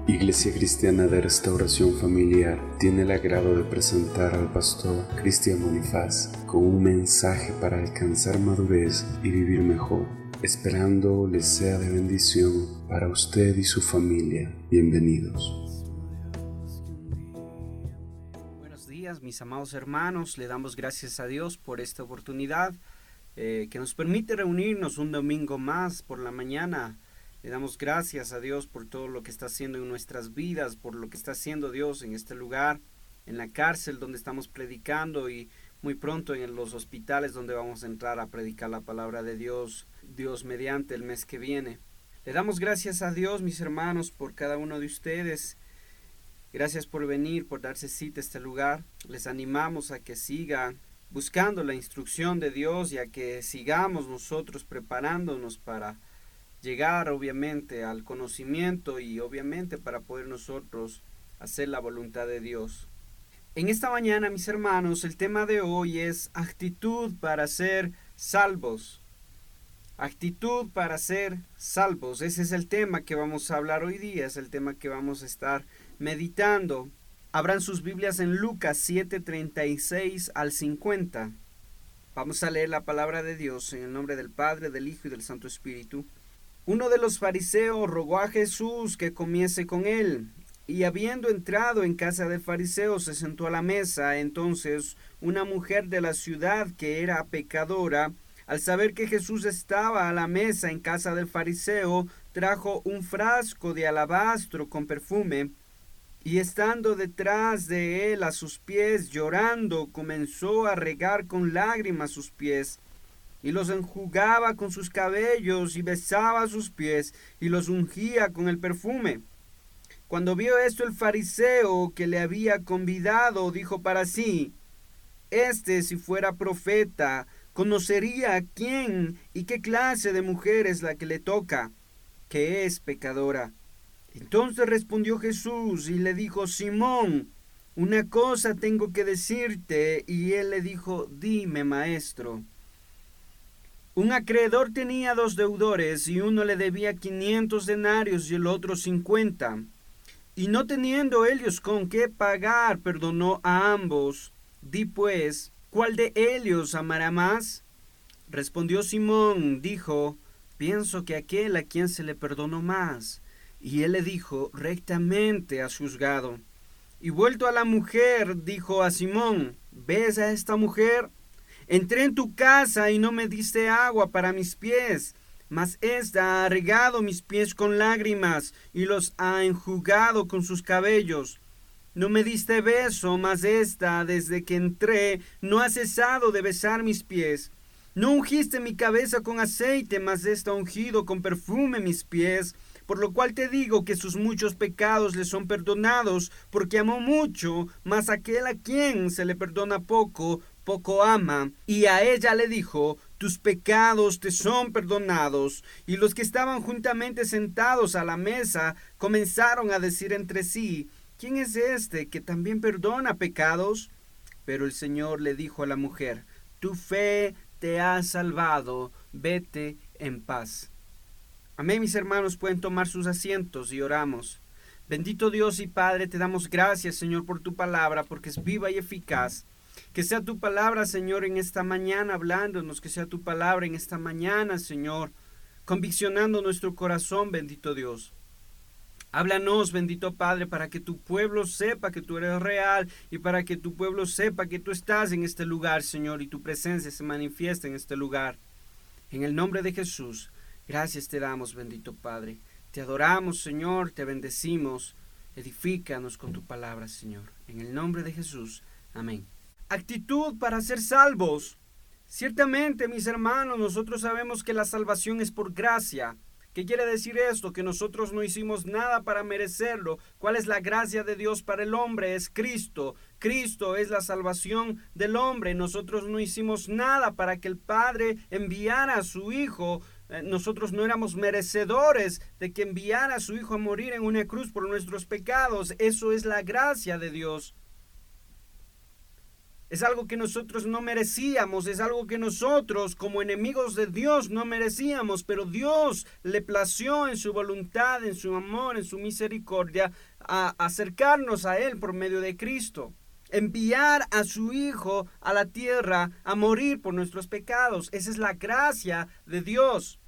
Iglesia Cristiana de Restauración Familiar tiene el agrado de presentar al pastor Cristian Bonifaz con un mensaje para alcanzar madurez y vivir mejor, esperando les sea de bendición para usted y su familia. Bienvenidos. Buenos días, mis amados hermanos. Le damos gracias a Dios por esta oportunidad que nos permite reunirnos un domingo más por la mañana. Le damos gracias a Dios por todo lo que está haciendo en nuestras vidas, por lo que está haciendo Dios en este lugar, en la cárcel donde estamos predicando y muy pronto en los hospitales donde vamos a entrar a predicar la palabra de Dios mediante el mes que viene. Le damos gracias a Dios, mis hermanos, por cada uno de ustedes. Gracias por venir, por darse cita a este lugar. Les animamos a que sigan buscando la instrucción de Dios y a que sigamos nosotros preparándonos para llegar obviamente al conocimiento y obviamente para poder nosotros hacer la voluntad de Dios. En esta mañana, mis hermanos, el tema de hoy es actitud para ser salvos. Actitud para ser salvos. Ese es el tema que vamos a hablar hoy día, es el tema que vamos a estar meditando. Abran sus Biblias en Lucas 7:36 al 50. Vamos a leer la palabra de Dios en el nombre del Padre, del Hijo y del Santo Espíritu. Uno de los fariseos rogó a Jesús que comiese con él, y habiendo entrado en casa del fariseo se sentó a la mesa. Entonces una mujer de la ciudad que era pecadora, al saber que Jesús estaba a la mesa en casa del fariseo, trajo un frasco de alabastro con perfume, y estando detrás de él a sus pies, llorando, comenzó a regar con lágrimas sus pies, y los enjugaba con sus cabellos, y besaba sus pies, y los ungía con el perfume. Cuando vio esto el fariseo que le había convidado, dijo para sí: si fuera profeta, conocería a quién y qué clase de mujer es la que le toca, que es pecadora. Entonces respondió Jesús y le dijo: Simón, una cosa tengo que decirte. Y él le dijo: Dime, maestro. Un acreedor tenía 2 deudores, y uno le debía 500 denarios y el otro 50. Y no teniendo ellos con qué pagar, perdonó a ambos. Di pues, ¿cuál de ellos amará más? Respondió Simón, dijo: pienso que aquel a quien se le perdonó más. Y él le dijo: rectamente has juzgado. Y vuelto a la mujer, dijo a Simón: ¿ves a esta mujer? Entré en tu casa y no me diste agua para mis pies, mas ésta ha regado mis pies con lágrimas y los ha enjugado con sus cabellos. No me diste beso, mas ésta, desde que entré, no ha cesado de besar mis pies. No ungiste mi cabeza con aceite, mas ésta ha ungido con perfume mis pies. Por lo cual te digo que sus muchos pecados le son perdonados, porque amó mucho, mas aquel a quien se le perdona poco, poco ama. Y a ella le dijo: tus pecados te son perdonados. Y los que estaban juntamente sentados a la mesa comenzaron a decir entre sí: ¿quién es este que también perdona pecados? Pero el Señor le dijo a la mujer: tu fe te ha salvado, vete en paz. Amén, mis hermanos, pueden tomar sus asientos y oramos. Bendito Dios y Padre, te damos gracias, Señor, por tu palabra, porque es viva y eficaz. Que sea tu palabra, Señor, en esta mañana hablándonos, que sea tu palabra en esta mañana, Señor, conviccionando nuestro corazón, bendito Dios. Háblanos, bendito Padre, para que tu pueblo sepa que tú eres real y para que tu pueblo sepa que tú estás en este lugar, Señor, y tu presencia se manifiesta en este lugar. En el nombre de Jesús, gracias te damos, bendito Padre. Te adoramos, Señor, te bendecimos. Edifícanos con tu palabra, Señor. En el nombre de Jesús. Amén. Actitud para ser salvos. Ciertamente, mis hermanos, nosotros sabemos que la salvación es por gracia. ¿Qué quiere decir esto? Que nosotros no hicimos nada para merecerlo. ¿Cuál es la gracia de Dios para el hombre? Es Cristo. Cristo es la salvación del hombre. Nosotros no hicimos nada para que el Padre enviara a su Hijo. Nosotros no éramos merecedores de que enviara a su Hijo a morir en una cruz por nuestros pecados. Eso es la gracia de Dios. Es algo que nosotros no merecíamos, es algo que nosotros como enemigos de Dios no merecíamos, pero Dios le plació en su voluntad, en su amor, en su misericordia, a acercarnos a Él por medio de Cristo. Enviar a su Hijo a la tierra a morir por nuestros pecados. Esa es la gracia de Dios.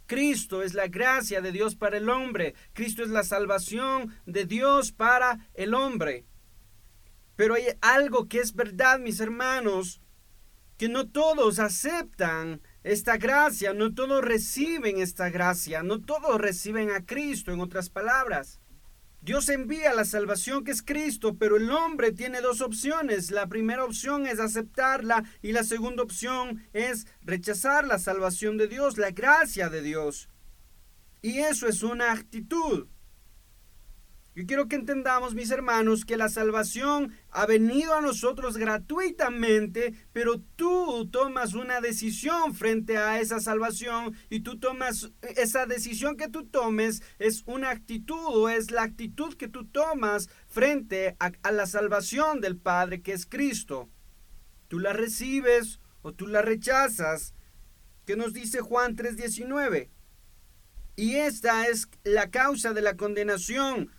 Cristo es la gracia de Dios para el hombre. Cristo es la salvación de Dios para el hombre. Pero hay algo que es verdad, mis hermanos, que no todos aceptan esta gracia, no todos reciben esta gracia, no todos reciben a Cristo, en otras palabras. Dios envía la salvación que es Cristo, pero el hombre tiene dos opciones. La primera opción es aceptarla y la segunda opción es rechazar la salvación de Dios, la gracia de Dios. Y eso es una actitud. Yo quiero que entendamos, mis hermanos, que la salvación ha venido a nosotros gratuitamente, pero tú tomas una decisión frente a esa salvación y tú tomas, esa decisión que tú tomes es una actitud o es la actitud que tú tomas frente a la salvación del Padre que es Cristo. Tú la recibes o tú la rechazas. ¿Qué nos dice Juan 3:19? Y esta es la causa de la condenación,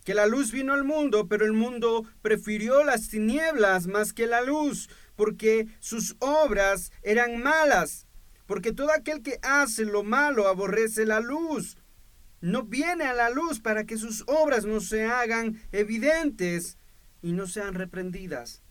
que la luz vino al mundo, pero el mundo prefirió las tinieblas más que la luz, porque sus obras eran malas. Porque todo aquel que hace lo malo aborrece la luz. No viene a la luz para que sus obras no se hagan evidentes y no sean reprendidas.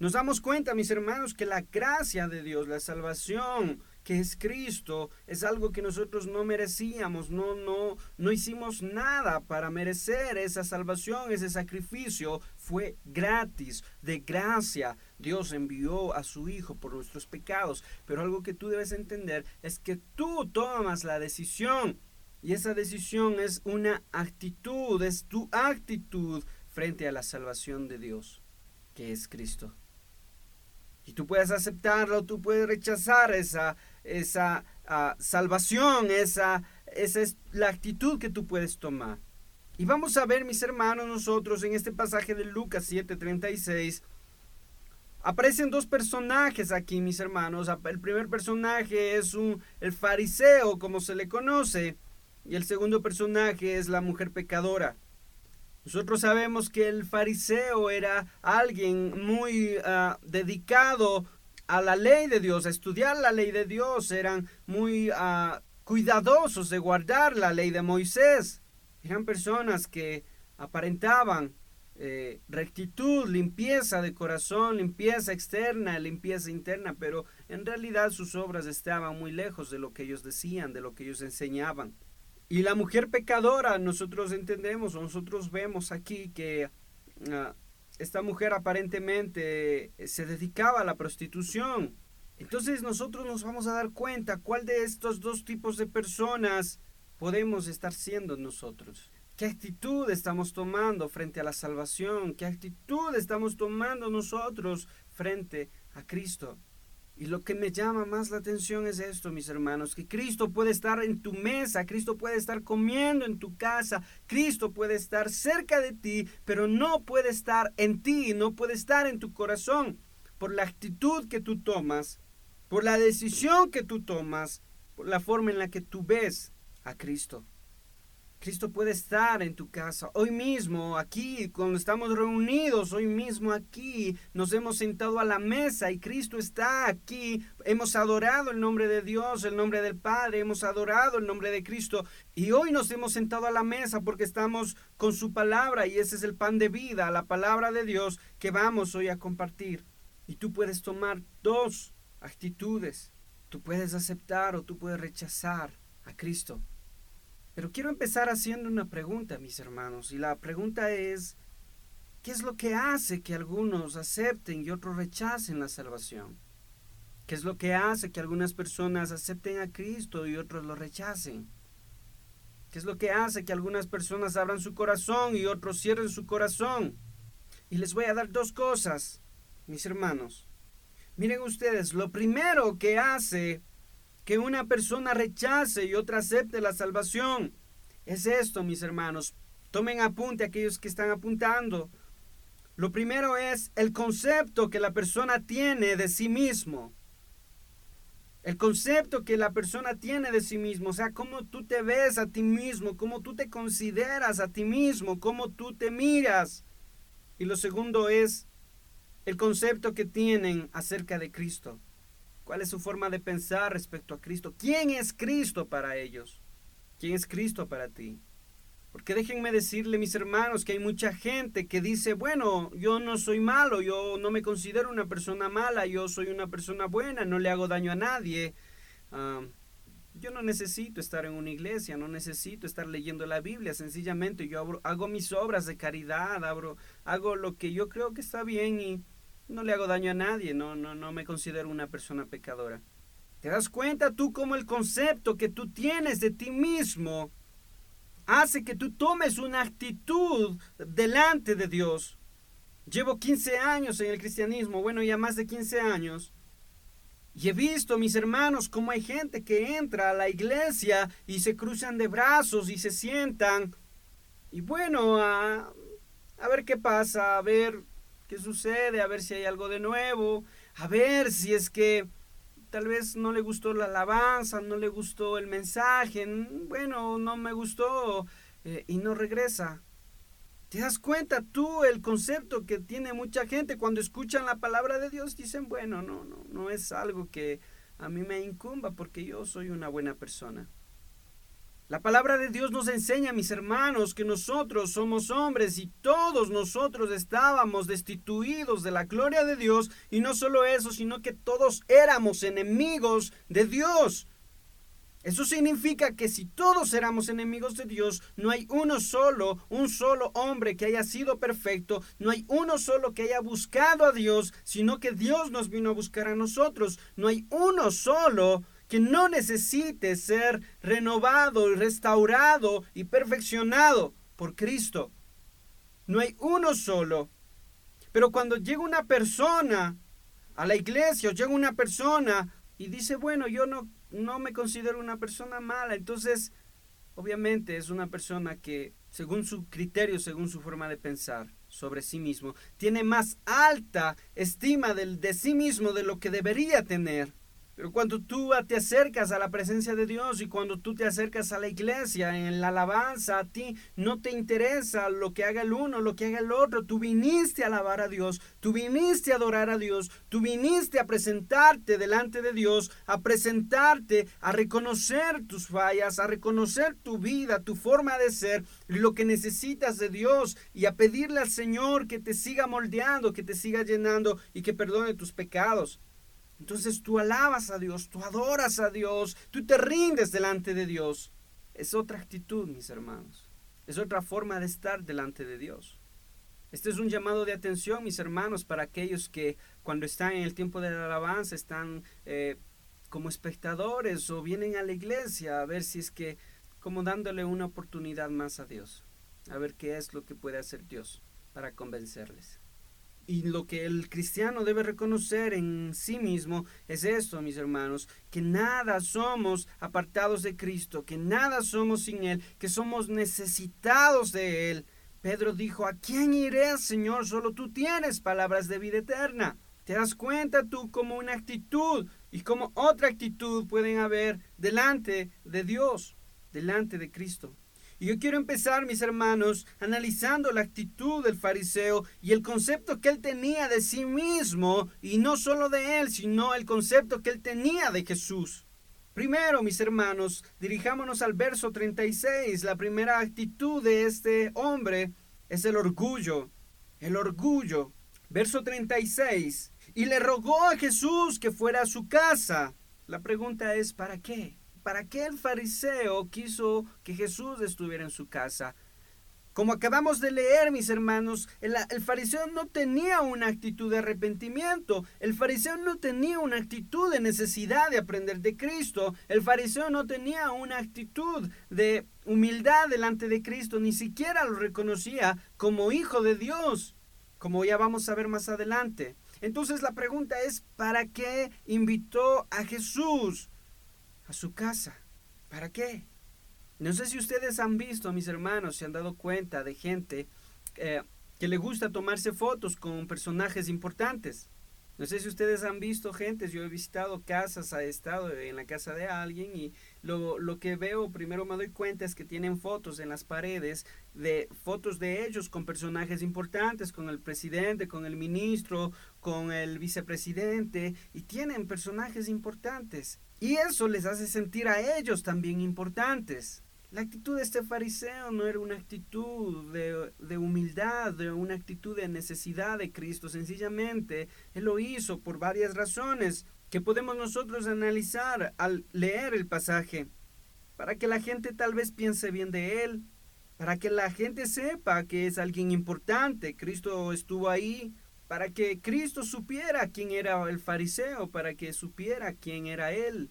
Nos damos cuenta, mis hermanos, que la gracia de Dios, la salvación que es Cristo, es algo que nosotros no merecíamos, no hicimos nada para merecer esa salvación, ese sacrificio fue gratis, de gracia. Dios envió a su Hijo por nuestros pecados, pero algo que tú debes entender es que tú tomas la decisión, y esa decisión es una actitud, es tu actitud frente a la salvación de Dios, que es Cristo. Y tú puedes aceptarlo, tú puedes rechazar esa salvación, esa es la actitud que tú puedes tomar. Y vamos a ver, mis hermanos, nosotros en este pasaje de Lucas 7:36, aparecen dos personajes aquí, mis hermanos. El primer personaje es el fariseo, como se le conoce, y el segundo personaje es la mujer pecadora. Nosotros sabemos que el fariseo era alguien muy dedicado a la ley de Dios, a estudiar la ley de Dios. Eran muy cuidadosos de guardar la ley de Moisés. Eran personas que aparentaban rectitud, limpieza de corazón, limpieza externa, limpieza interna, pero en realidad sus obras estaban muy lejos de lo que ellos decían, de lo que ellos enseñaban. Y la mujer pecadora, nosotros entendemos, nosotros vemos aquí que esta mujer aparentemente se dedicaba a la prostitución. Entonces nosotros nos vamos a dar cuenta cuál de estos dos tipos de personas podemos estar siendo nosotros. ¿Qué actitud estamos tomando frente a la salvación? ¿Qué actitud estamos tomando nosotros frente a Cristo? Y lo que me llama más la atención es esto, mis hermanos, que Cristo puede estar en tu mesa, Cristo puede estar comiendo en tu casa, Cristo puede estar cerca de ti, pero no puede estar en ti, no puede estar en tu corazón, por la actitud que tú tomas, por la decisión que tú tomas, por la forma en la que tú ves a Cristo. Cristo puede estar en tu casa, hoy mismo, aquí, cuando estamos reunidos, hoy mismo aquí, nos hemos sentado a la mesa y Cristo está aquí. Hemos adorado el nombre de Dios, el nombre del Padre, hemos adorado el nombre de Cristo y hoy nos hemos sentado a la mesa porque estamos con su palabra y ese es el pan de vida, la palabra de Dios que vamos hoy a compartir. Y tú puedes tomar dos actitudes, tú puedes aceptar o tú puedes rechazar a Cristo. Pero quiero empezar haciendo una pregunta, mis hermanos, y la pregunta es, ¿qué es lo que hace que algunos acepten y otros rechacen la salvación? ¿Qué es lo que hace que algunas personas acepten a Cristo y otros lo rechacen? ¿Qué es lo que hace que algunas personas abran su corazón y otros cierren su corazón? Y les voy a dar dos cosas, mis hermanos. Miren ustedes, lo primero que hace que una persona rechace y otra acepte la salvación es esto, mis hermanos. Tomen apunte aquellos que están apuntando. Lo primero es el concepto que la persona tiene de sí mismo. El concepto que la persona tiene de sí mismo, o sea, cómo tú te ves a ti mismo, cómo tú te consideras a ti mismo, cómo tú te miras. Y lo segundo es el concepto que tienen acerca de Cristo. ¿Cuál es su forma de pensar respecto a Cristo? ¿Quién es Cristo para ellos? ¿Quién es Cristo para ti? Porque déjenme decirle, mis hermanos, que hay mucha gente que dice, bueno, yo no soy malo, yo no me considero una persona mala, yo soy una persona buena, no le hago daño a nadie. Yo no necesito estar en una iglesia, no necesito estar leyendo la Biblia, sencillamente yo hago mis obras de caridad, hago lo que yo creo que está bien y no le hago daño a nadie, no me considero una persona pecadora. ¿Te das cuenta tú cómo el concepto que tú tienes de ti mismo hace que tú tomes una actitud delante de Dios? Llevo 15 años en el cristianismo, bueno, ya más de 15 años, y he visto, mis hermanos, cómo hay gente que entra a la iglesia y se cruzan de brazos y se sientan, y bueno, a ver qué pasa, a ver qué sucede, a ver si hay algo de nuevo, a ver si es que tal vez no le gustó la alabanza, no le gustó el mensaje, bueno, no me gustó, y no regresa. ¿Te das cuenta tú el concepto que tiene mucha gente cuando escuchan la palabra de Dios? Dicen, bueno, no es algo que a mí me incumba porque yo soy una buena persona. La palabra de Dios nos enseña, mis hermanos, que nosotros somos hombres y todos nosotros estábamos destituidos de la gloria de Dios, y no solo eso, sino que todos éramos enemigos de Dios. Eso significa que si todos éramos enemigos de Dios, no hay un solo hombre que haya sido perfecto, no hay uno solo que haya buscado a Dios, sino que Dios nos vino a buscar a nosotros. No hay uno solo que no necesite ser renovado y restaurado y perfeccionado por Cristo. No hay uno solo. Pero cuando llega una persona a la iglesia o llega una persona y dice, bueno, yo no me considero una persona mala, entonces obviamente es una persona que, según su criterio, según su forma de pensar sobre sí mismo, tiene más alta estima de sí mismo de lo que debería tener. Pero cuando tú te acercas a la presencia de Dios y cuando tú te acercas a la iglesia, en la alabanza, a ti no te interesa lo que haga el uno, lo que haga el otro. Tú viniste a alabar a Dios, tú viniste a adorar a Dios, tú viniste a presentarte delante de Dios, a presentarte, a reconocer tus fallas, a reconocer tu vida, tu forma de ser, lo que necesitas de Dios, y a pedirle al Señor que te siga moldeando, que te siga llenando y que perdone tus pecados. Entonces tú alabas a Dios, tú adoras a Dios, tú te rindes delante de Dios. Es otra actitud, mis hermanos. Es otra forma de estar delante de Dios. Este es un llamado de atención, mis hermanos, para aquellos que cuando están en el tiempo de la alabanza están como espectadores o vienen a la iglesia a ver si es que, como dándole una oportunidad más a Dios, a ver qué es lo que puede hacer Dios para convencerles. Y lo que el cristiano debe reconocer en sí mismo es esto, mis hermanos, que nada somos apartados de Cristo, que nada somos sin Él, que somos necesitados de Él. Pedro dijo, ¿a quién iré, Señor? Solo tú tienes palabras de vida eterna. ¿Te das cuenta tú cómo una actitud y cómo otra actitud pueden haber delante de Dios, delante de Cristo? Y yo quiero empezar, mis hermanos, analizando la actitud del fariseo y el concepto que él tenía de sí mismo, y no solo de él, sino el concepto que él tenía de Jesús. Primero, mis hermanos, dirijámonos al verso 36. La primera actitud de este hombre es el orgullo. El orgullo. Verso 36. Y le rogó a Jesús que fuera a su casa. La pregunta es, ¿para qué? ¿Para qué el fariseo quiso que Jesús estuviera en su casa? Como acabamos de leer, mis hermanos, el fariseo no tenía una actitud de arrepentimiento. El fariseo no tenía una actitud de necesidad de aprender de Cristo. El fariseo no tenía una actitud de humildad delante de Cristo. Ni siquiera lo reconocía como hijo de Dios, como ya vamos a ver más adelante. Entonces la pregunta es, ¿para qué invitó a Jesús a su casa? ¿Para qué? No sé si ustedes han visto, mis hermanos, se han dado cuenta de gente que le gusta tomarse fotos con personajes importantes. No sé si ustedes han visto gentes, yo he visitado casas, he estado en la casa de alguien y lo que veo, primero me doy cuenta es que tienen fotos en las paredes, de fotos de ellos con personajes importantes, con el presidente, con el ministro, con el vicepresidente, y tienen personajes importantes. Y eso les hace sentir a ellos también importantes. La actitud de este fariseo no era una actitud de humildad, de una actitud de necesidad de Cristo. Sencillamente, él lo hizo por varias razones que podemos nosotros analizar al leer el pasaje. Para que la gente tal vez piense bien de él, para que la gente sepa que es alguien importante. Cristo estuvo ahí para que Cristo supiera quién era el fariseo, para que supiera quién era él.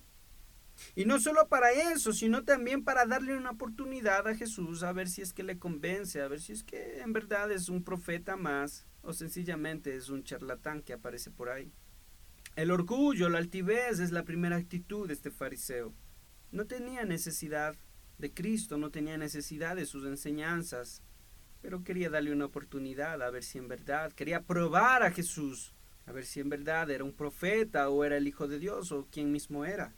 Y no solo para eso, sino también para darle una oportunidad a Jesús a ver si es que le convence, a ver si es que en verdad es un profeta más o sencillamente es un charlatán que aparece por ahí. El orgullo, la altivez es la primera actitud de este fariseo. No tenía necesidad de Cristo, no tenía necesidad de sus enseñanzas, pero quería darle una oportunidad a ver si en verdad, quería probar a Jesús, a ver si en verdad era un profeta o era el Hijo de Dios o quién mismo era.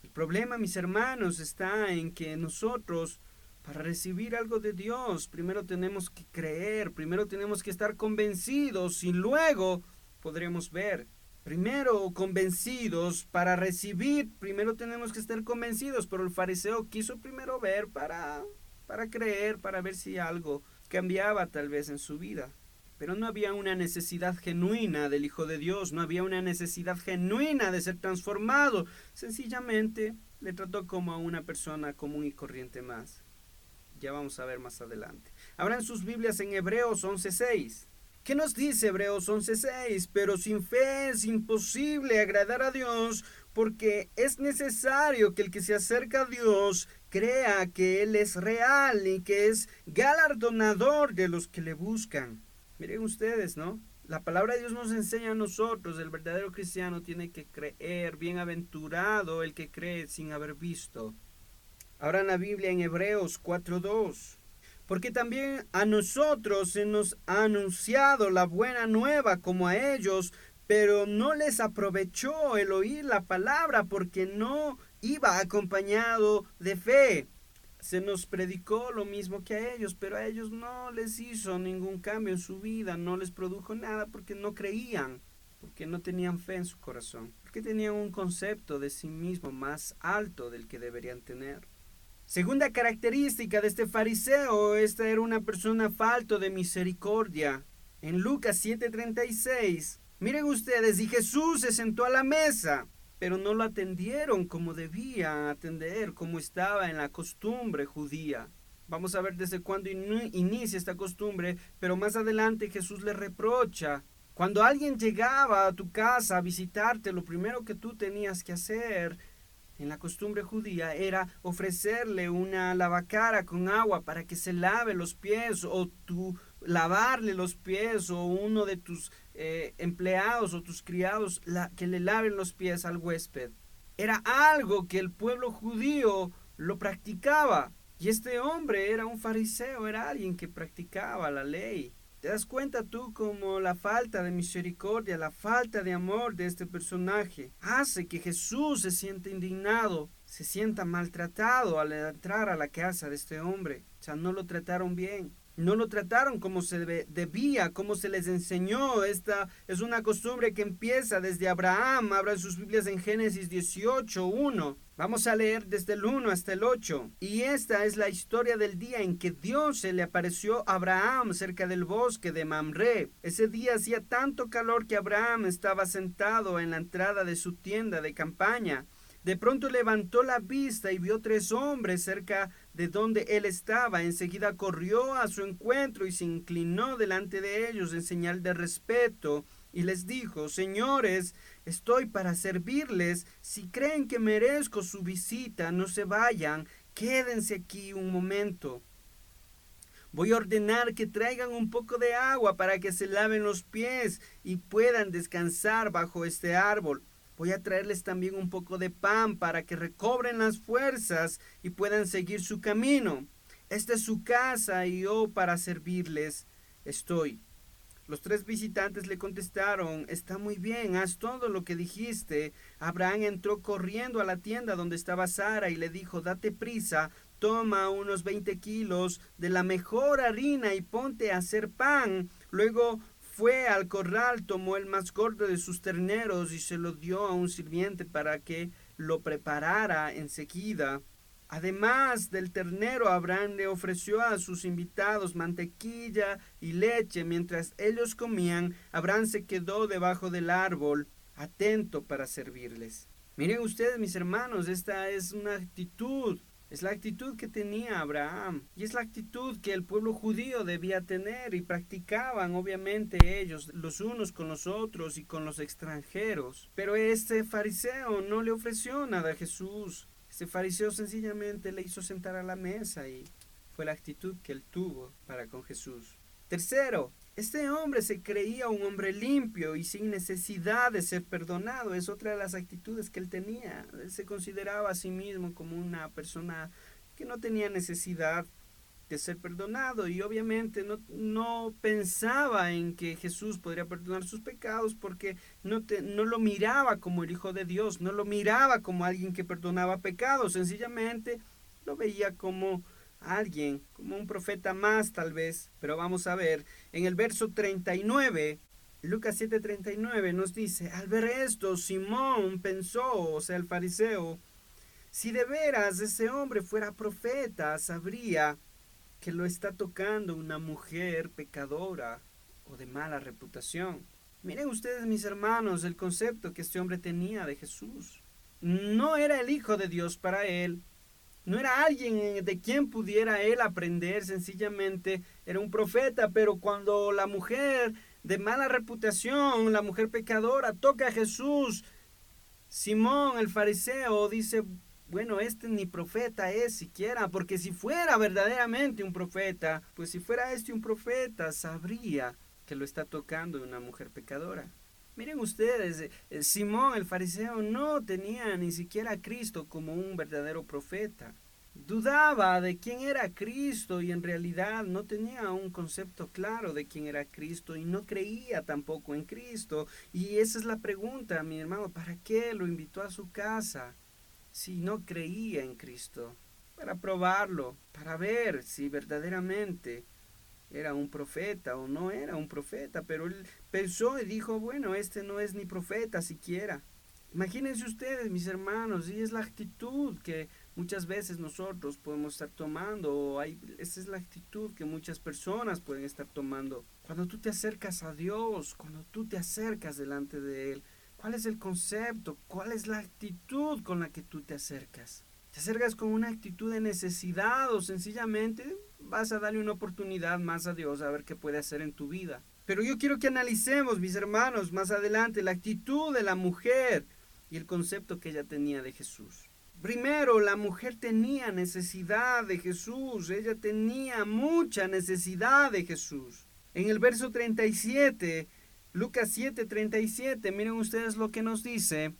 El problema, mis hermanos, está en que nosotros, para recibir algo de Dios, primero tenemos que creer, primero tenemos que estar convencidos y luego podremos ver. Primero convencidos para recibir, primero tenemos que estar convencidos, pero el fariseo quiso primero ver para creer, para ver si algo cambiaba tal vez en su vida. Pero no había una necesidad genuina del Hijo de Dios, no había una necesidad genuina de ser transformado. Sencillamente le trató como a una persona común y corriente más. Ya vamos a ver más adelante. Abran sus Biblias en Hebreos 11:6. ¿Qué nos dice Hebreos 11:6? Pero sin fe es imposible agradar a Dios, porque es necesario que el que se acerca a Dios crea que Él es real y que es galardonador de los que le buscan. Miren ustedes, ¿no? La palabra de Dios nos enseña a nosotros, el verdadero cristiano tiene que creer, bienaventurado el que cree sin haber visto. Ahora en la Biblia en Hebreos 4:2. Porque también a nosotros se nos ha anunciado la buena nueva como a ellos, pero no les aprovechó el oír la palabra porque no iba acompañado de fe. Se nos predicó lo mismo que a ellos, pero a ellos no les hizo ningún cambio en su vida, no les produjo nada porque no creían, porque no tenían fe en su corazón, porque tenían un concepto de sí mismo más alto del que deberían tener. Segunda característica de este fariseo, esta era una persona falto de misericordia. En Lucas 7:36, miren ustedes, y Jesús se sentó a la mesa, pero no lo atendieron como debía atender, como estaba en la costumbre judía. Vamos a ver desde cuándo inicia esta costumbre, pero más adelante Jesús le reprocha. Cuando alguien llegaba a tu casa a visitarte, lo primero que tú tenías que hacer en la costumbre judía era ofrecerle una lavacara con agua para que se lave los pies, o tú lavarle los pies, o uno de tus empleados o tus criados que le laven los pies al huésped. Era algo que el pueblo judío lo practicaba, y este hombre era un fariseo, era alguien que practicaba la ley. ¿Te das cuenta tú cómo la falta de misericordia, la falta de amor de este personaje hace que Jesús se sienta indignado, se sienta maltratado al entrar a la casa de este hombre? O sea, no lo trataron bien, no lo trataron como se debía, como se les enseñó. Esta es una costumbre que empieza desde Abraham. Abran sus Biblias en Génesis 18:1. Vamos a leer desde el 1 hasta el 8. Y esta es la historia del día en que Dios se le apareció a Abraham cerca del bosque de Mamre. Ese día hacía tanto calor que Abraham estaba sentado en la entrada de su tienda de campaña. De pronto levantó la vista y vio 3 hombres cerca de donde él estaba. Enseguida corrió a su encuentro y se inclinó delante de ellos en señal de respeto y les dijo: Señores, estoy para servirles. Si creen que merezco su visita, no se vayan, quédense aquí un momento. Voy a ordenar que traigan un poco de agua para que se laven los pies y puedan descansar bajo este árbol. Voy a traerles también un poco de pan para que recobren las fuerzas y puedan seguir su camino. Esta es su casa y yo para servirles estoy. Los 3 visitantes le contestaron: está muy bien, haz todo lo que dijiste. Abraham entró corriendo a la tienda donde estaba Sara y le dijo: date prisa, toma unos 20 kilos de la mejor harina y ponte a hacer pan. Luego fue al corral, tomó el más gordo de sus terneros y se lo dio a un sirviente para que lo preparara enseguida. Además del ternero, Abraham le ofreció a sus invitados mantequilla y leche. Mientras ellos comían, Abraham se quedó debajo del árbol, atento para servirles. Miren ustedes, mis hermanos, esta es una actitud. Es la actitud que tenía Abraham y es la actitud que el pueblo judío debía tener y practicaban obviamente ellos los unos con los otros y con los extranjeros. Pero este fariseo no le ofreció nada a Jesús. Este fariseo sencillamente le hizo sentar a la mesa y fue la actitud que él tuvo para con Jesús. Tercero, este hombre se creía un hombre limpio y sin necesidad de ser perdonado. Es otra de las actitudes que él tenía. Él se consideraba a sí mismo como una persona que no tenía necesidad de ser perdonado y obviamente no pensaba en que Jesús podría perdonar sus pecados porque no lo miraba como el Hijo de Dios, no lo miraba como alguien que perdonaba pecados, sencillamente lo veía como alguien, como un profeta más tal vez. Pero vamos a ver, en el verso 39, Lucas 7:39 nos dice: al ver esto, Simón pensó, o sea, el fariseo, si de veras ese hombre fuera profeta, sabría que lo está tocando una mujer pecadora o de mala reputación. Miren ustedes, mis hermanos, el concepto que este hombre tenía de Jesús. No era el Hijo de Dios para él, no era alguien de quien pudiera él aprender, sencillamente era un profeta. Pero cuando la mujer de mala reputación, la mujer pecadora, toca a Jesús, Simón el fariseo dice: bueno, este ni profeta es siquiera, porque si fuera verdaderamente un profeta, pues si fuera un profeta, sabría que lo está tocando una mujer pecadora. Miren ustedes, Simón el fariseo no tenía ni siquiera a Cristo como un verdadero profeta. Dudaba de quién era Cristo y en realidad no tenía un concepto claro de quién era Cristo y no creía tampoco en Cristo. Y esa es la pregunta, mi hermano: ¿para qué lo invitó a su casa si no creía en Cristo? Para probarlo, para ver si verdaderamente era un profeta o no era un profeta. Pero él pensó y dijo: bueno, este no es ni profeta siquiera. Imagínense ustedes, mis hermanos, y es la actitud que muchas veces nosotros podemos estar tomando, esa es la actitud que muchas personas pueden estar tomando. Cuando tú te acercas a Dios, cuando tú te acercas delante de Él, ¿cuál es el concepto? ¿Cuál es la actitud con la que tú te acercas? ¿Te acercas con una actitud de necesidad o sencillamente vas a darle una oportunidad más a Dios a ver qué puede hacer en tu vida? Pero yo quiero que analicemos, mis hermanos, más adelante la actitud de la mujer y el concepto que ella tenía de Jesús. Primero, la mujer tenía necesidad de Jesús. Ella tenía mucha necesidad de Jesús. En el verso 37, Lucas 7:37, miren ustedes lo que nos dice.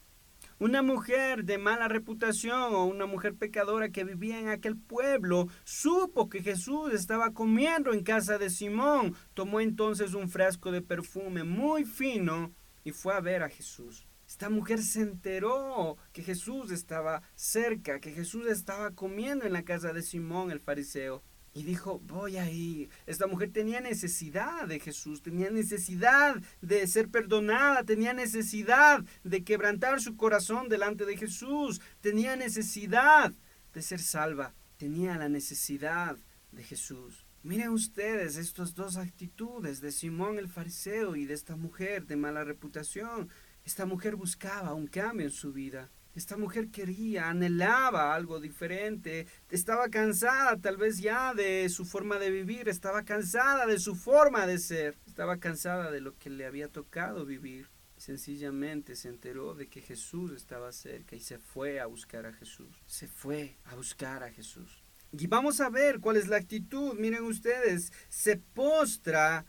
Una mujer de mala reputación o una mujer pecadora que vivía en aquel pueblo supo que Jesús estaba comiendo en casa de Simón. Tomó entonces un frasco de perfume muy fino y fue a ver a Jesús. Esta mujer se enteró que Jesús estaba cerca, que Jesús estaba comiendo en la casa de Simón el fariseo. Y dijo: voy a ir. Esta mujer tenía necesidad de Jesús, tenía necesidad de ser perdonada, tenía necesidad de quebrantar su corazón delante de Jesús, tenía necesidad de ser salva, tenía la necesidad de Jesús. Miren ustedes estas dos actitudes de Simón el fariseo y de esta mujer de mala reputación. Esta mujer buscaba un cambio en su vida. Esta mujer quería, anhelaba algo diferente. Estaba cansada tal vez ya de su forma de vivir. Estaba cansada de su forma de ser. Estaba cansada de lo que le había tocado vivir. Sencillamente se enteró de que Jesús estaba cerca y se fue a buscar a Jesús. Se fue a buscar a Jesús. Y vamos a ver cuál es la actitud. Miren ustedes, se postra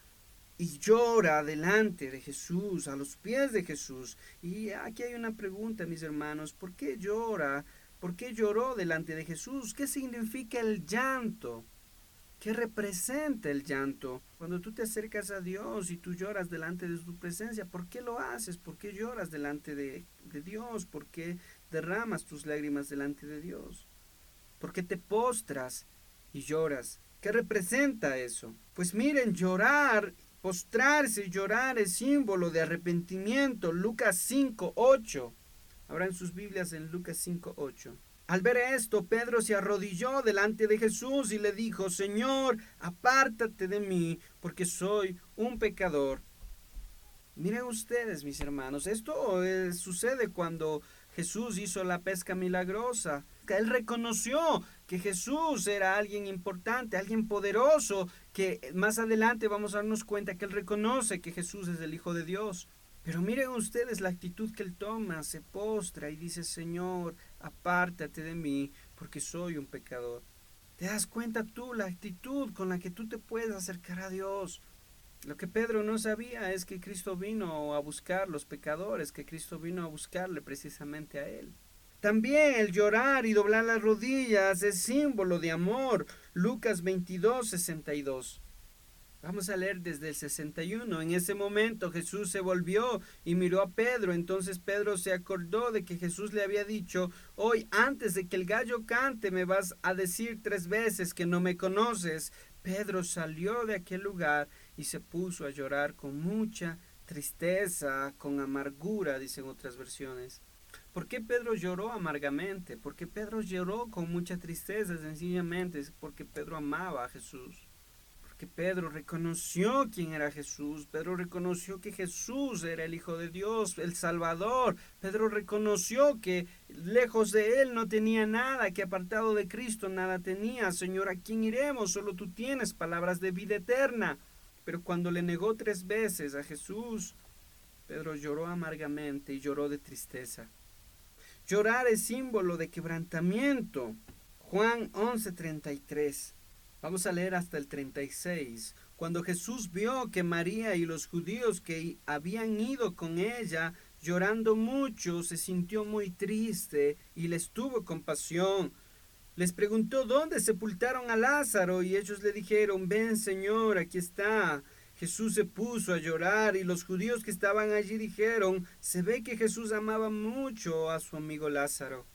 y llora delante de Jesús, a los pies de Jesús. Y aquí hay una pregunta, mis hermanos: ¿por qué llora? ¿Por qué lloró delante de Jesús? ¿Qué significa el llanto? ¿Qué representa el llanto? Cuando tú te acercas a Dios y tú lloras delante de su presencia, ¿por qué lo haces? ¿Por qué lloras delante de Dios? ¿Por qué derramas tus lágrimas delante de Dios? ¿Por qué te postras y lloras? ¿Qué representa eso? Pues miren, llorar, postrarse y llorar es símbolo de arrepentimiento. Lucas 5:8. Abran sus Biblias en Lucas 5:8. Al ver esto, Pedro se arrodilló delante de Jesús y le dijo: Señor, apártate de mí, porque soy un pecador. Miren ustedes, mis hermanos, esto sucede cuando Jesús hizo la pesca milagrosa. Él reconoció que Jesús era alguien importante, alguien poderoso, que más adelante vamos a darnos cuenta que él reconoce que Jesús es el Hijo de Dios. Pero miren ustedes la actitud que él toma, se postra y dice: Señor, apártate de mí, porque soy un pecador. ¿Te das cuenta tú la actitud con la que tú te puedes acercar a Dios? Lo que Pedro no sabía es que Cristo vino a buscar los pecadores, que Cristo vino a buscarle precisamente a él. También el llorar y doblar las rodillas es símbolo de amor. Lucas 22:62. Vamos a leer desde el 61. En ese momento Jesús se volvió y miró a Pedro. Entonces Pedro se acordó de que Jesús le había dicho: hoy, antes de que el gallo cante, me vas a decir 3 veces que no me conoces. Pedro salió de aquel lugar y se puso a llorar con mucha tristeza, con amargura, dicen otras versiones. ¿Por qué Pedro lloró amargamente? Porque Pedro lloró con mucha tristeza, sencillamente porque Pedro amaba a Jesús. Que Pedro reconoció quién era Jesús. Pedro reconoció que Jesús era el Hijo de Dios, el Salvador. Pedro reconoció que lejos de él no tenía nada, que apartado de Cristo nada tenía. Señor, ¿a quién iremos? Solo tú tienes palabras de vida eterna. Pero cuando le negó 3 veces a Jesús, Pedro lloró amargamente y lloró de tristeza. Llorar es símbolo de quebrantamiento. Juan 11:33. Vamos a leer hasta el 36. Cuando Jesús vio que María y los judíos que habían ido con ella, llorando mucho, se sintió muy triste y les tuvo compasión. Les preguntó dónde sepultaron a Lázaro y ellos le dijeron: ven, Señor, aquí está. Jesús se puso a llorar y los judíos que estaban allí dijeron: se ve que Jesús amaba mucho a su amigo Lázaro.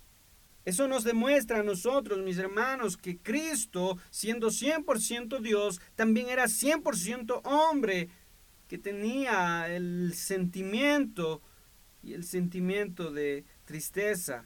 Eso nos demuestra a nosotros, mis hermanos, que Cristo, siendo 100% Dios, también era 100% hombre, que tenía el sentimiento de tristeza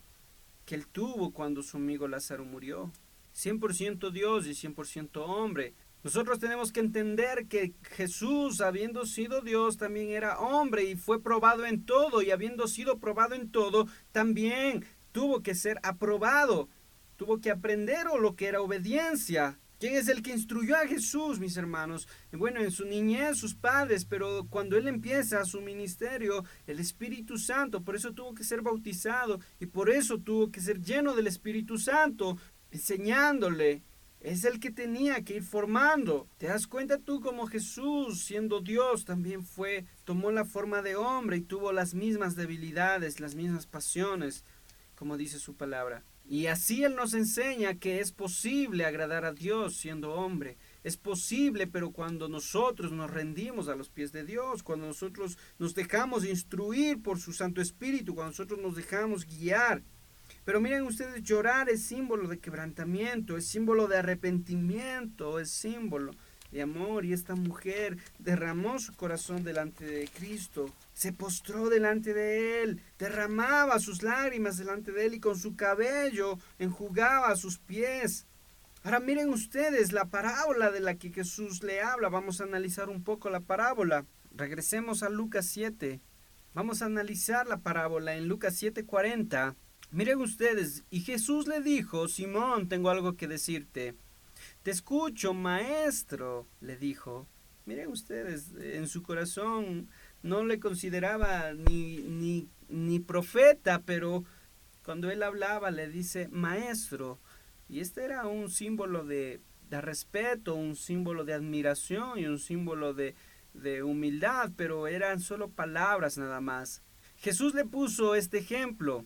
que él tuvo cuando su amigo Lázaro murió. 100% Dios y 100% hombre. Nosotros tenemos que entender que Jesús, habiendo sido Dios, también era hombre y fue probado en todo, y habiendo sido probado en todo, también tuvo que ser aprobado, tuvo que aprender lo que era obediencia. ¿Quién es el que instruyó a Jesús, mis hermanos? Bueno, en su niñez sus padres, pero cuando él empieza su ministerio, el Espíritu Santo, por eso tuvo que ser bautizado y por eso tuvo que ser lleno del Espíritu Santo, enseñándole. Es el que tenía que ir formando. ¿Te das cuenta tú cómo Jesús, siendo Dios, también tomó la forma de hombre y tuvo las mismas debilidades, las mismas pasiones, como dice su palabra? Y así Él nos enseña que es posible agradar a Dios siendo hombre. Es posible, pero cuando nosotros nos rendimos a los pies de Dios, cuando nosotros nos dejamos instruir por su Santo Espíritu, cuando nosotros nos dejamos guiar. Pero miren ustedes, llorar es símbolo de quebrantamiento, es símbolo de arrepentimiento, es símbolo de amor. Y esta mujer derramó su corazón delante de Cristo, se postró delante de él, derramaba sus lágrimas delante de él y con su cabello enjugaba sus pies. Ahora miren ustedes la parábola de la que Jesús le habla. Vamos a analizar un poco la parábola. Regresemos a Lucas 7. Vamos a analizar la parábola en Lucas 7:40. Miren ustedes, y Jesús le dijo: Simón, tengo algo que decirte. Te escucho, maestro, le dijo. Miren ustedes, en su corazón no le consideraba ni profeta, pero cuando él hablaba le dice maestro. Y este era un símbolo de respeto, un símbolo de admiración y un símbolo de humildad, pero eran solo palabras nada más. Jesús le puso este ejemplo.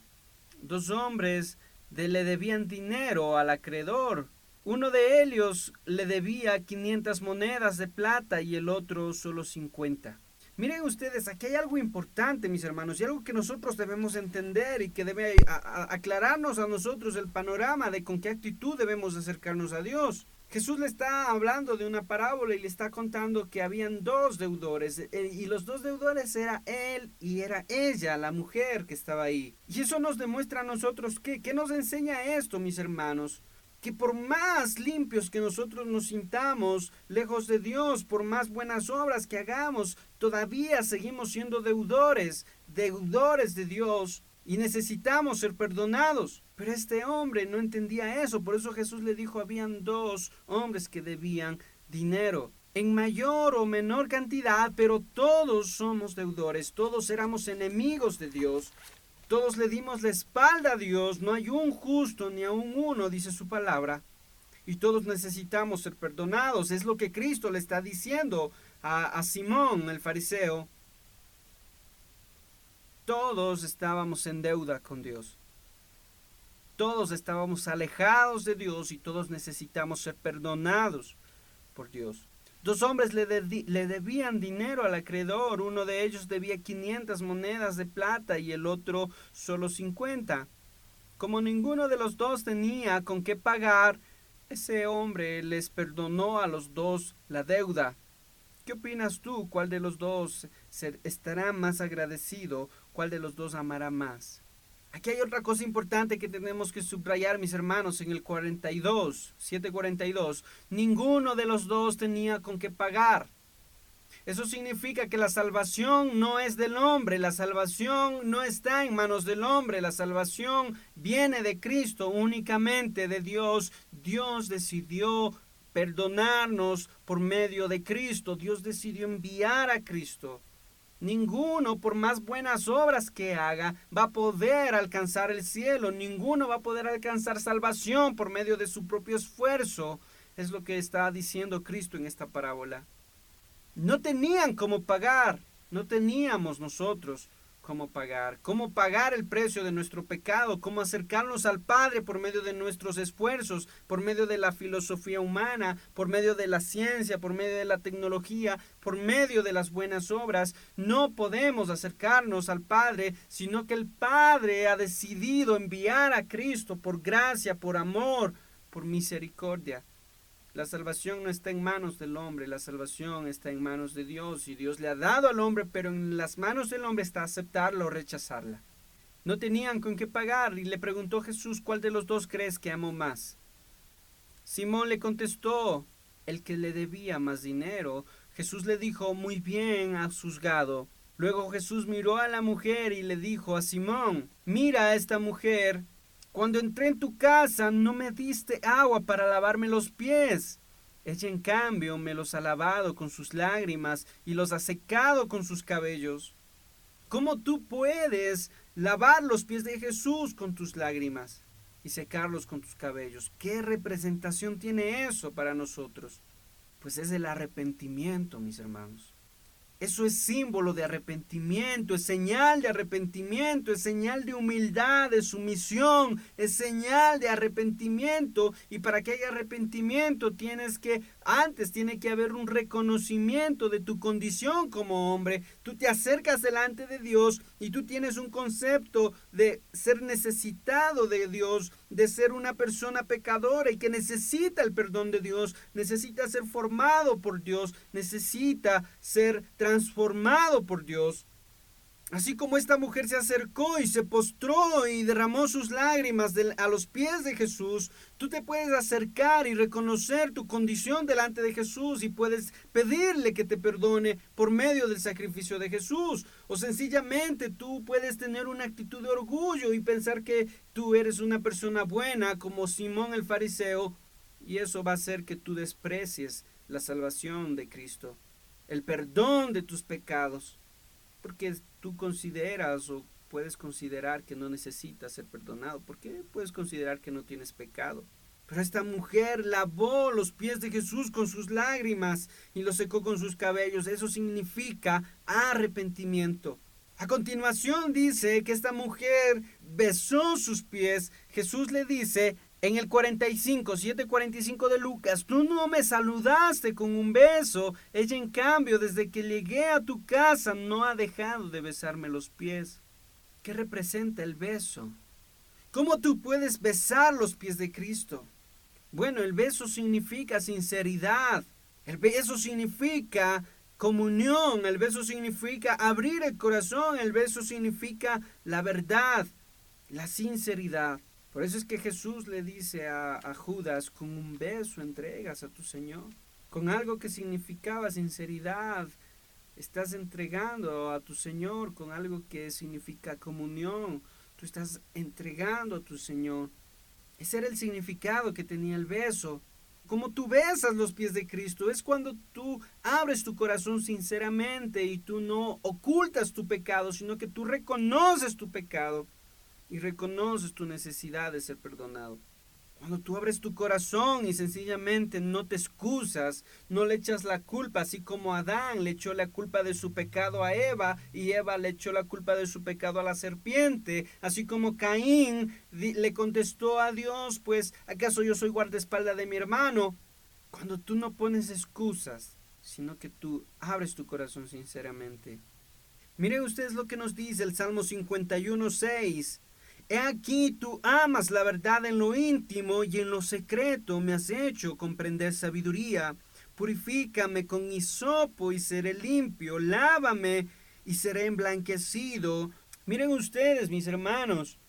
2 hombres le debían dinero al acreedor. Uno de ellos le debía 500 monedas de plata y el otro solo 50. Miren ustedes, aquí hay algo importante, mis hermanos, y algo que nosotros debemos entender y que debe aclararnos a nosotros el panorama de con qué actitud debemos acercarnos a Dios. Jesús le está hablando de una parábola y le está contando que habían dos deudores y los dos deudores era él y era ella, la mujer que estaba ahí. Y eso nos demuestra a nosotros ¿qué nos enseña esto, mis hermanos? Que por más limpios que nosotros nos sintamos lejos de Dios, por más buenas obras que hagamos, todavía seguimos siendo deudores de Dios y necesitamos ser perdonados. Pero este hombre no entendía eso, por eso Jesús le dijo, habían dos hombres que debían dinero, en mayor o menor cantidad, pero todos somos deudores, todos éramos enemigos de Dios. Todos le dimos la espalda a Dios, no hay un justo ni aun uno, dice su palabra. Y todos necesitamos ser perdonados. Es lo que Cristo le está diciendo a Simón, el fariseo. Todos estábamos en deuda con Dios. Todos estábamos alejados de Dios y todos necesitamos ser perdonados por Dios. Dos hombres le debían dinero al acreedor. Uno de ellos debía 500 monedas de plata y el otro solo 50. Como ninguno de los dos tenía con qué pagar, ese hombre les perdonó a los dos la deuda. ¿Qué opinas tú? ¿Cuál de los dos estará más agradecido? ¿Cuál de los dos amará más? Aquí hay otra cosa importante que tenemos que subrayar, mis hermanos, en el 7:42. Ninguno de los dos tenía con qué pagar. Eso significa que la salvación no es del hombre, la salvación no está en manos del hombre, la salvación viene de Cristo, únicamente de Dios. Dios decidió perdonarnos por medio de Cristo, Dios decidió enviar a Cristo. Ninguno, por más buenas obras que haga, va a poder alcanzar el cielo. Ninguno va a poder alcanzar salvación por medio de su propio esfuerzo. Es lo que está diciendo Cristo en esta parábola. No tenían cómo pagar. No teníamos nosotros cómo pagar el precio de nuestro pecado, cómo acercarnos al Padre por medio de nuestros esfuerzos, por medio de la filosofía humana, por medio de la ciencia, por medio de la tecnología, por medio de las buenas obras. No podemos acercarnos al Padre, sino que el Padre ha decidido enviar a Cristo por gracia, por amor, por misericordia. La salvación no está en manos del hombre, la salvación está en manos de Dios y Dios le ha dado al hombre, pero en las manos del hombre está aceptarla o rechazarla. No tenían con qué pagar y le preguntó Jesús, ¿cuál de los dos crees que amó más? Simón le contestó, el que le debía más dinero. Jesús le dijo, muy bien has juzgado. Luego Jesús miró a la mujer y le dijo a Simón, mira a esta mujer. Cuando entré en tu casa no me diste agua para lavarme los pies. Ella en cambio me los ha lavado con sus lágrimas y los ha secado con sus cabellos. ¿Cómo tú puedes lavar los pies de Jesús con tus lágrimas y secarlos con tus cabellos? ¿Qué representación tiene eso para nosotros? Pues es el arrepentimiento, mis hermanos. Eso es símbolo de arrepentimiento, es señal de arrepentimiento, es señal de humildad, de sumisión, es señal de arrepentimiento. Y para que haya arrepentimiento tiene que haber un reconocimiento de tu condición como hombre. Tú te acercas delante de Dios y tú tienes un concepto de ser necesitado de Dios, de ser una persona pecadora y que necesita el perdón de Dios, necesita ser formado por Dios, necesita ser transformado por Dios. Así como esta mujer se acercó y se postró y derramó sus lágrimas a los pies de Jesús, tú te puedes acercar y reconocer tu condición delante de Jesús y puedes pedirle que te perdone por medio del sacrificio de Jesús. O sencillamente tú puedes tener una actitud de orgullo y pensar que tú eres una persona buena como Simón el fariseo, y eso va a hacer que tú desprecies la salvación de Cristo, el perdón de tus pecados, porque tú consideras o puedes considerar que no necesitas ser perdonado. ¿Por qué puedes considerar que no tienes pecado? Pero esta mujer lavó los pies de Jesús con sus lágrimas y los secó con sus cabellos. Eso significa arrepentimiento. A continuación dice que esta mujer besó sus pies. Jesús le dice, En el 7:45 de Lucas, tú no me saludaste con un beso. Ella, en cambio, desde que llegué a tu casa, no ha dejado de besarme los pies. ¿Qué representa el beso? ¿Cómo tú puedes besar los pies de Cristo? Bueno, el beso significa sinceridad. El beso significa comunión. El beso significa abrir el corazón. El beso significa la verdad, la sinceridad. Por eso es que Jesús le dice a Judas, con un beso entregas a tu Señor. Con algo que significaba sinceridad, estás entregando a tu Señor. Con algo que significa comunión, tú estás entregando a tu Señor. Ese era el significado que tenía el beso. Como tú besas los pies de Cristo, es cuando tú abres tu corazón sinceramente y tú no ocultas tu pecado, sino que tú reconoces tu pecado y reconoces tu necesidad de ser perdonado. Cuando tú abres tu corazón y sencillamente no te excusas, no le echas la culpa, así como Adán le echó la culpa de su pecado a Eva y Eva le echó la culpa de su pecado a la serpiente, así como Caín le contestó a Dios, pues, ¿acaso yo soy guardaespaldas de mi hermano? Cuando tú no pones excusas, sino que tú abres tu corazón sinceramente. Miren ustedes lo que nos dice el Salmo 51:6. He aquí tú amas la verdad en lo íntimo y en lo secreto me has hecho comprender sabiduría. Purifícame con hisopo y seré limpio, lávame y seré emblanquecido. Miren ustedes, mis hermanos,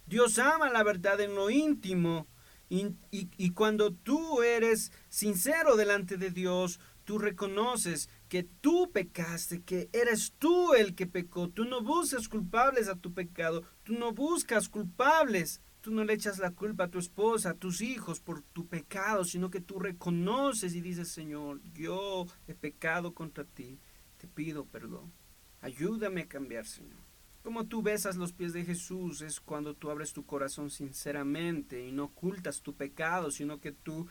Dios ama la verdad en lo íntimo y cuando tú eres sincero delante de Dios, tú reconoces que tú pecaste, que eres tú el que pecó. Tú no buscas culpables a tu pecado, tú no buscas culpables. Tú no le echas la culpa a tu esposa, a tus hijos por tu pecado, sino que tú reconoces y dices, Señor, yo he pecado contra ti, te pido perdón. Ayúdame a cambiar, Señor. Como tú besas los pies de Jesús es cuando tú abres tu corazón sinceramente y no ocultas tu pecado, sino que tú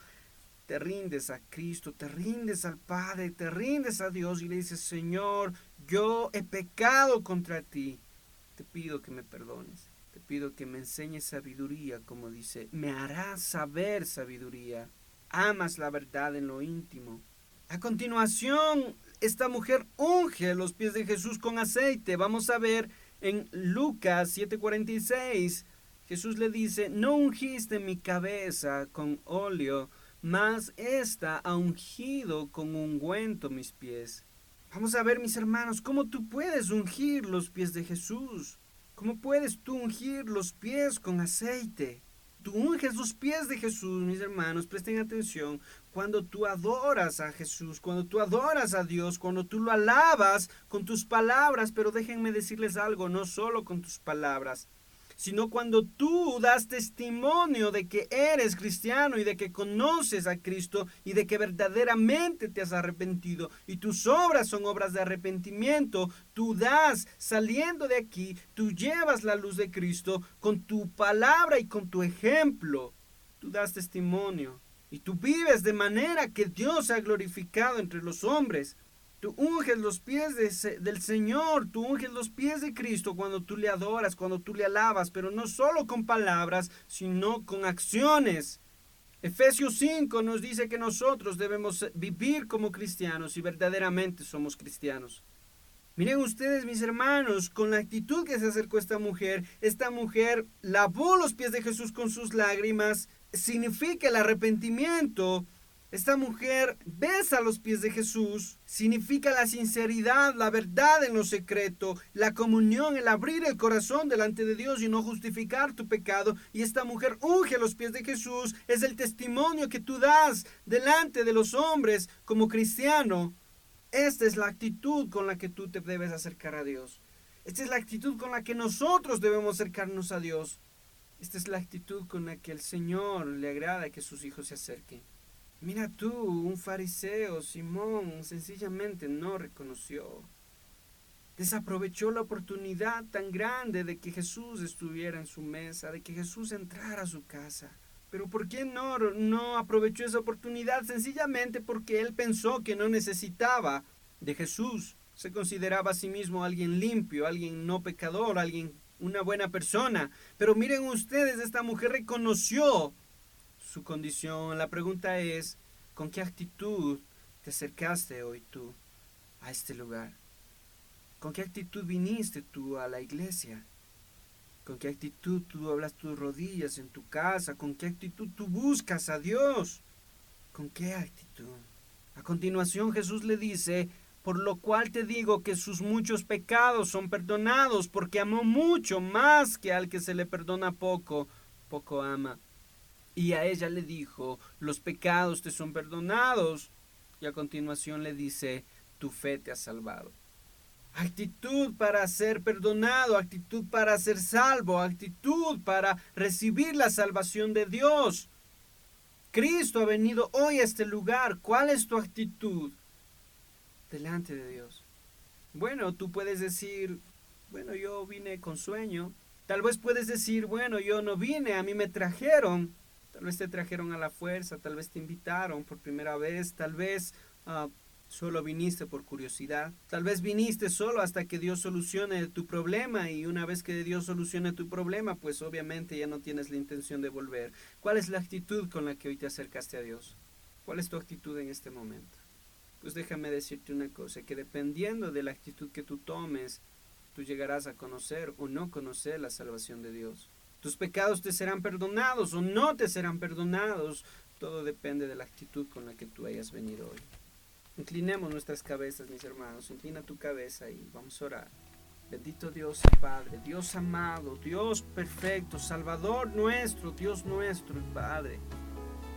te rindes a Cristo, te rindes al Padre, te rindes a Dios y le dices, Señor, yo he pecado contra ti. Te pido que me perdones, te pido que me enseñes sabiduría, como dice, me harás saber sabiduría. Amas la verdad en lo íntimo. A continuación, esta mujer unge los pies de Jesús con aceite. Vamos a ver en Lucas 7:46, Jesús le dice, no ungiste mi cabeza con óleo, mas esta ha ungido con ungüento mis pies. Vamos a ver, mis hermanos, cómo tú puedes ungir los pies de Jesús. ¿Cómo puedes tú ungir los pies con aceite? Tú unges los pies de Jesús, mis hermanos, presten atención, cuando tú adoras a Jesús, cuando tú adoras a Dios, cuando tú lo alabas con tus palabras, pero déjenme decirles algo, no solo con tus palabras, sino cuando tú das testimonio de que eres cristiano y de que conoces a Cristo y de que verdaderamente te has arrepentido y tus obras son obras de arrepentimiento, tú das saliendo de aquí, tú llevas la luz de Cristo con tu palabra y con tu ejemplo, tú das testimonio y tú vives de manera que Dios se ha glorificado entre los hombres. Tú unges los pies del Señor, tú unges los pies de Cristo cuando tú le adoras, cuando tú le alabas, pero no solo con palabras, sino con acciones. Efesios 5 nos dice que nosotros debemos vivir como cristianos y verdaderamente somos cristianos. Miren ustedes, mis hermanos, con la actitud que se acercó esta mujer lavó los pies de Jesús con sus lágrimas, significa el arrepentimiento. Esta mujer besa los pies de Jesús, significa la sinceridad, la verdad en lo secreto, la comunión, el abrir el corazón delante de Dios y no justificar tu pecado. Y esta mujer unge los pies de Jesús, es el testimonio que tú das delante de los hombres como cristiano. Esta es la actitud con la que tú te debes acercar a Dios. Esta es la actitud con la que nosotros debemos acercarnos a Dios. Esta es la actitud con la que el Señor le agrada que sus hijos se acerquen. Mira tú, un fariseo, Simón, sencillamente no reconoció. Desaprovechó la oportunidad tan grande de que Jesús estuviera en su mesa, de que Jesús entrara a su casa. Pero ¿por qué no aprovechó esa oportunidad? Sencillamente porque él pensó que no necesitaba de Jesús. Se consideraba a sí mismo alguien limpio, alguien no pecador, una buena persona. Pero miren ustedes, esta mujer reconoció su condición. La pregunta es, ¿con qué actitud te acercaste hoy tú a este lugar? ¿Con qué actitud viniste tú a la iglesia? ¿Con qué actitud tú doblas tus rodillas en tu casa? ¿Con qué actitud tú buscas a Dios? ¿Con qué actitud? A continuación Jesús le dice, por lo cual te digo que sus muchos pecados son perdonados, porque amó mucho más que al que se le perdona poco, poco ama. Y a ella le dijo, los pecados te son perdonados. Y a continuación le dice, tu fe te ha salvado. Actitud para ser perdonado, actitud para ser salvo, actitud para recibir la salvación de Dios. Cristo ha venido hoy a este lugar. ¿Cuál es tu actitud delante de Dios? Bueno, tú puedes decir, bueno, yo vine con sueño. Tal vez puedes decir, bueno, yo no vine, a mí me trajeron. Tal vez te trajeron a la fuerza, tal vez te invitaron por primera vez, tal vez solo viniste por curiosidad. Tal vez viniste solo hasta que Dios solucione tu problema, y una vez que Dios solucione tu problema, pues obviamente ya no tienes la intención de volver. ¿Cuál es la actitud con la que hoy te acercaste a Dios? ¿Cuál es tu actitud en este momento? Pues déjame decirte una cosa, que dependiendo de la actitud que tú tomes, tú llegarás a conocer o no conocer la salvación de Dios. Tus pecados te serán perdonados o no te serán perdonados. Todo depende de la actitud con la que tú hayas venido hoy. Inclinemos nuestras cabezas, mis hermanos. Inclina tu cabeza y vamos a orar. Bendito Dios y Padre, Dios amado, Dios perfecto, Salvador nuestro, Dios nuestro y Padre.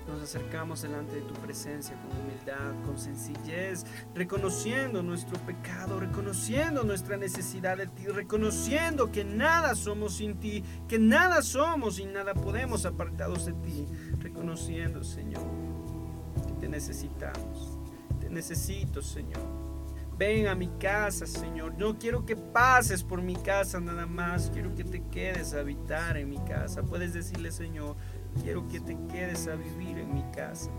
Nos acercamos delante de tu presencia con humildad, con sencillez, reconociendo nuestro pecado, reconociendo nuestra necesidad de ti, reconociendo que nada somos sin ti, que nada somos y nada podemos apartados de ti, reconociendo, Señor, que te necesitamos. Te necesito, Señor. Ven a mi casa, Señor. No quiero que pases por mi casa nada más. Quiero que te quedes a habitar en mi casa. Puedes decirle, Señor, quiero que te quedes a vivir en mi casa.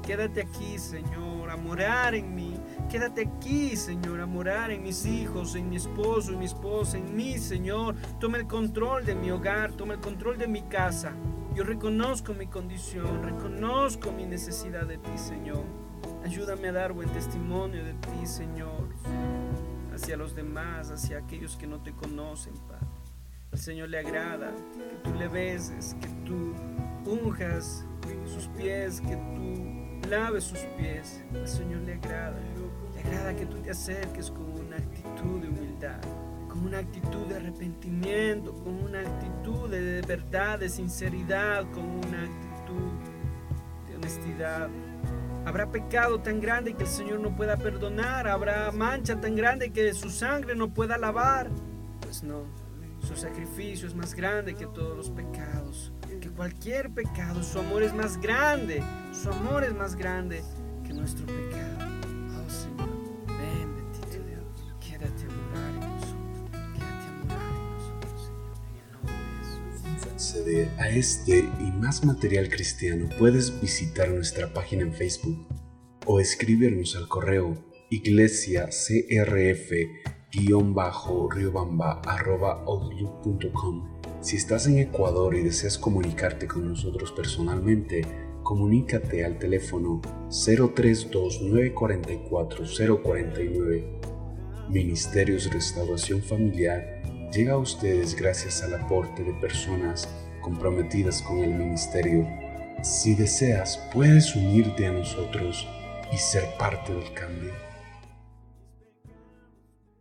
Quédate aquí, Señor, a morar en mí. Quédate aquí, Señor, a morar en mis hijos, en mi esposo y mi esposa, en mí, Señor. Toma el control de mi hogar, toma el control de mi casa. Yo reconozco mi condición, reconozco mi necesidad de ti, Señor. Ayúdame a dar buen testimonio de ti, Señor, hacia los demás, hacia aquellos que no te conocen, Padre. Al Señor le agrada que tú le beses, que tú unjas sus pies, que tú laves sus pies. Al Señor le agrada que tú te acerques con una actitud de humildad, con una actitud de arrepentimiento, con una actitud de verdad, de sinceridad, con una actitud de honestidad. Habrá pecado tan grande que el Señor no pueda perdonar, habrá mancha tan grande que su sangre no pueda lavar. Pues no, su sacrificio es más grande que todos los pecados, que cualquier pecado. Su amor es más grande, su amor es más grande que nuestro pecado. Oh Señor, ven, bendito Dios, quédate a morar en nosotros, quédate a morar en nosotros, Señor, en el nombre de Jesús. Para acceder a este y más material cristiano, puedes visitar nuestra página en Facebook o escribirnos al correo iglesiacrf-riobamba@outlook.com. Si estás en Ecuador y deseas comunicarte con nosotros personalmente, comunícate al teléfono 032-944-049. Ministerios Restauración Familiar llega a ustedes gracias al aporte de personas comprometidas con el ministerio. Si deseas, puedes unirte a nosotros y ser parte del cambio.